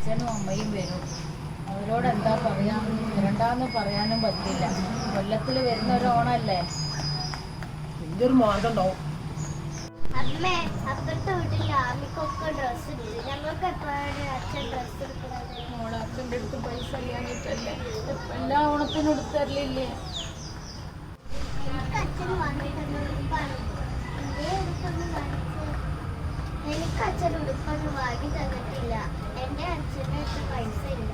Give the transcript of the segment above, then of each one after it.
അച്ഛനും അമ്മയും വരും. അവരോട് എന്താ പറയാ, വരണ്ടാന്ന് പറയാനും പറ്റില്ല. കൊല്ലത്തിൽ വരുന്ന ഒരു ഓണല്ലേ. എന്റെ ഒരു മാർഗം ഉണ്ടാവും. അമ്മേ, അപ്പുറത്തെ വീട്ടിൽ ആമിക്കൊക്കെ ഡ്രസ്സ് ഇല്ല. ഞങ്ങൾക്ക് എപ്പോഴാണ് അച്ഛൻ ഡ്രസ്സ് എടുക്കുന്നത്? മോളെ അച്ഛൻ്റെ അടുത്ത് പൈസ ഇല്ലാഞ്ഞിട്ടല്ലേ, എല്ലാ ഓണത്തിനും എടുത്തരലില്ലേ? എനിക്ക് അച്ഛൻ വാങ്ങിത്തന്ന ഉടുപ്പാണ്. എന്റെ ഉടുപ്പൊന്നും എനിക്ക് അച്ഛൻ ഉടുപ്പൊന്നും വാങ്ങി തന്നിട്ടില്ല. എന്റെ അച്ഛൻ്റെ അടുത്ത് പൈസ ഇല്ല.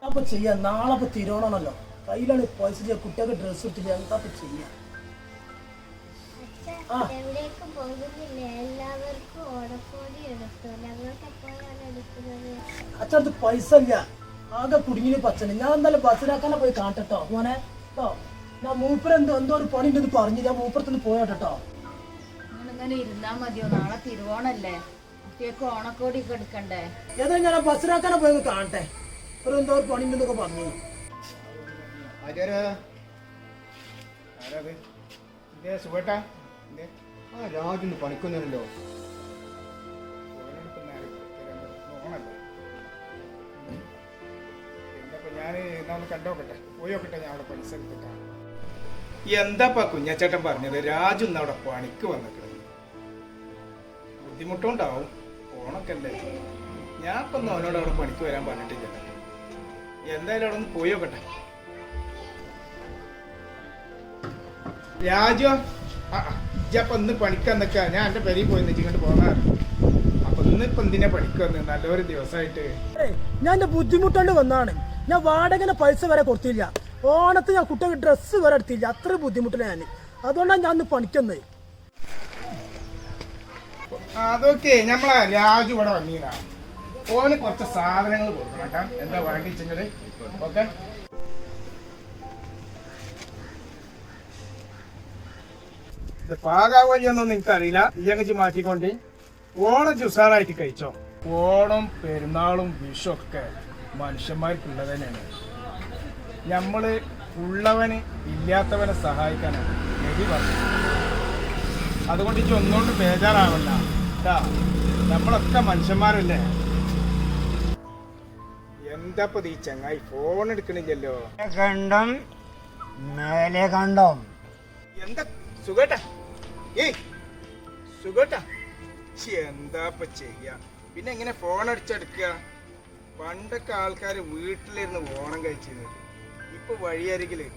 അപ്പൊ ചെയ്യാ, നാളെ ഇപ്പൊ തിരുവോണമല്ലോ, കയ്യിലാണ് പൈസ. കുട്ടികൾക്ക് ഡ്രസ്സ് ഇട്ടില്ല, എന്താ ചെയ്യാ? എവിടേക്കും പോകുന്നില്ല, എല്ലാവർക്കും ഓണക്കോടി എടുത്തു. ഞങ്ങൾക്ക് എപ്പോഴാണ് എടുക്കുന്നത്? അച്ഛനടുത്ത് പൈസ ഇല്ല, ആകെ കുടുങ്ങിന് പച്ചന്. ഞാൻ എന്തായാലും ബസ്സിലാക്കാനെ പോയി കാട്ടോ മോനെ കേട്ടോ. ഞാൻ മൂപ്പര് എന്തോ ഒരു പണി ഉണ്ടെന്ന് പറഞ്ഞു, ഞാൻ മൂപ്പരത്തുനിന്ന് പോയാട്ടോ. നിങ്ങളിങ്ങനെ ഇരുന്നാ മതിയോ? നാളെ തിരുവോണല്ലേ, കുട്ടിയൊക്കെ ഓണക്കോടി ഒക്കെ എടുക്കണ്ടേ? ഏതാ ഞാൻ ബസ്സിലാക്കാനെ പോയി കാണട്ടെ. ഒരു എന്തോ ഒരു പണി ഉണ്ടെന്നൊക്കെ പറഞ്ഞു. സുഖട്ടാ, രാജൊന്ന് പണിക്കൊന്നുമല്ലോ. ഞാൻ എന്നാ ഒന്ന് കണ്ടോക്കട്ടെ, പോയോക്കട്ടെ. ഞാൻ അവിടെ പൈസ എടുത്തിട്ടാ. എന്താപ്പാ കുഞ്ഞച്ചേട്ടൻ പറഞ്ഞത്? രാജു ഇന്ന് അവിടെ പണിക്ക് വന്നിട്ടുണ്ട്. ബുദ്ധിമുട്ടുണ്ടാവും, ഓണക്കല്ലേ. ഞാൻ ഇപ്പൊ അവനോട് അവിടെ പണിക്ക് വരാൻ പറഞ്ഞിട്ടില്ല. എന്തായാലും അവിടെ ഒന്ന് പോയോക്കട്ടെ. രാജു, ഇപ്പൊ ഇന്ന് പണിക്കാൻ നിൽക്കുക. ഞാൻ എന്റെ പെരിയിൽ പോയി ഇങ്ങോട്ട് പോകാറ്. അപ്പൊ ഇന്നിപ്പൊ എന്തിനാ പണിക്ക് വന്ന്? നല്ലൊരു ദിവസമായിട്ട് ഞാൻ എന്റെ ബുദ്ധിമുട്ടുണ്ട് വന്നാണ്. ഞാൻ വാടകയുടെ പൈസ വരെ കൊടുത്തില്ല. ഓണത്തിന് ഞാൻ കുട്ടികൾക്ക് ഡ്രസ്സ് വരെ എടുത്തില്ല. അത്ര ബുദ്ധിമുട്ടില്ല ഞാൻ. അതുകൊണ്ടാണ് ഞാൻ ഇന്ന് പണിക്കുന്നത്. അതൊക്കെ നമ്മളെ രാജു ഇവിടെ വന്നീനാണ്. ഓന് കുറച്ച് സാധനങ്ങൾ കൊടുക്കണം കേട്ടോ. എന്താ വാങ്ങിച്ചെങ്കില് ഓക്കെ. പാകാവഴിയൊന്നും നിനക്കറിയില്ല. ഇയങ്ങച്ച് മാറ്റിക്കൊണ്ട് ഓണം ഉസാറായിട്ട് കഴിച്ചോ. ഓണം പെരുന്നാളും വിഷൊക്കെ മനുഷ്യന്മാർക്കുള്ളത് തന്നെയാണ്. നമ്മള് ഉള്ളവന് ഇല്ലാത്തവനെ സഹായിക്കാനാണ് നബി പറഞ്ഞത്. അതുകൊണ്ട് ഇച്ച് ഒന്നുകൊണ്ട് ബേജാറാവല്ല കേട്ടാ. നമ്മളൊക്കെ മനുഷ്യന്മാരല്ലേ. എന്താപ്പത് ഈ ചങ്ങായി ഫോൺ എടുക്കണില്ലല്ലോ? കണ്ടം മേലെ കണ്ടം. എന്താ സുഖട്ടാ? ഏയ് സുഖട്ടാ, എന്താപ്പ ചെയ്യാ? പിന്നെ എങ്ങനെ ഫോൺ അടിച്ചെടുക്കുക? പണ്ടൊക്കെ ആൾക്കാര് വീട്ടിലിരുന്ന് ഓണം കഴിച്ചിരുന്നത്. ഇപ്പൊ വഴിയരികില്